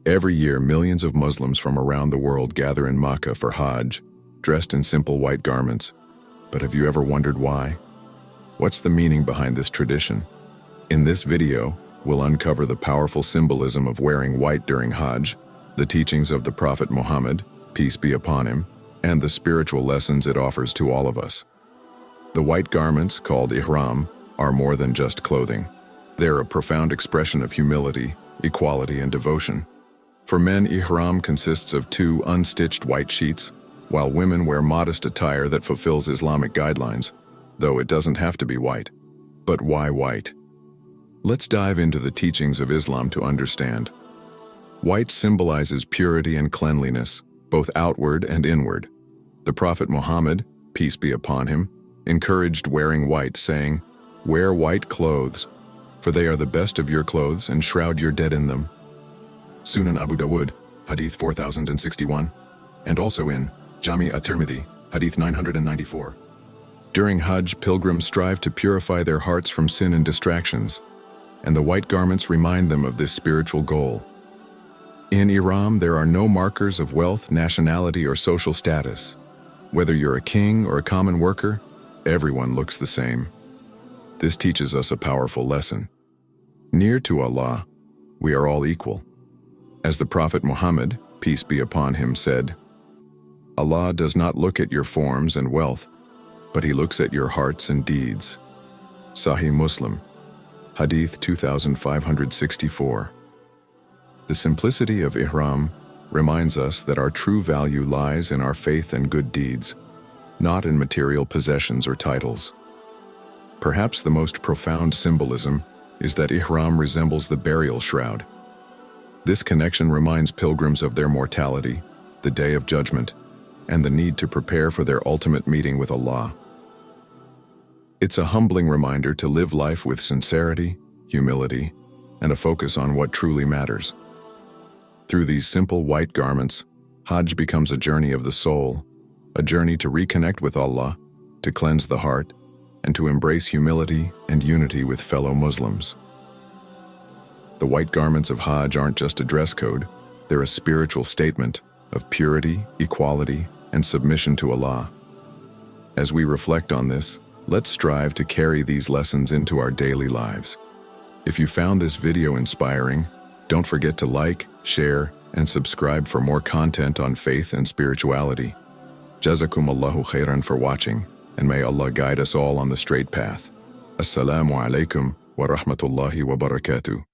Every year, millions of Muslims from around the world gather in Mecca for Hajj, dressed in simple white garments. But have you ever wondered why? What's the meaning behind this tradition? In this video, we'll uncover the powerful symbolism of wearing white during Hajj, the teachings of the Prophet Muhammad, peace be upon him, and the spiritual lessons it offers to all of us. The white garments, called ihram, are more than just clothing. They're a profound expression of humility, equality, and devotion. For men, ihram consists of 2 unstitched white sheets, while women wear modest attire that fulfills Islamic guidelines, though it doesn't have to be white. But why white? Let's dive into the teachings of Islam to understand. White symbolizes purity and cleanliness, both outward and inward. The Prophet Muhammad, peace be upon him, encouraged wearing white, saying, "Wear white clothes, for they are the best of your clothes, and shroud your dead in them." Sunan Abu Dawud, Hadith 4061, and also in Jami at-Tirmidhi, Hadith 994. During Hajj, pilgrims strive to purify their hearts from sin and distractions, and the white garments remind them of this spiritual goal. In ihram, there are no markers of wealth, nationality, or social status. Whether you're a king or a common worker, everyone looks the same. This teaches us a powerful lesson. Near to Allah, we are all equal. As the Prophet Muhammad, peace be upon him, said, "Allah does not look at your forms and wealth, but He looks at your hearts and deeds." Sahih Muslim, Hadith 2564. The simplicity of ihram reminds us that our true value lies in our faith and good deeds, not in material possessions or titles. Perhaps the most profound symbolism is that ihram resembles the burial shroud. This connection reminds pilgrims of their mortality, the day of judgment, and the need to prepare for their ultimate meeting with Allah. It's a humbling reminder to live life with sincerity, humility, and a focus on what truly matters. Through these simple white garments, Hajj becomes a journey of the soul, a journey to reconnect with Allah, to cleanse the heart, and to embrace humility and unity with fellow Muslims. The white garments of Hajj aren't just a dress code, they're a spiritual statement of purity, equality, and submission to Allah. As we reflect on this, let's strive to carry these lessons into our daily lives. If you found this video inspiring, don't forget to like, share, and subscribe for more content on faith and spirituality. Jazakumullahu khairan for watching, and may Allah guide us all on the straight path. Assalamu alaikum wa rahmatullahi wa barakatuh.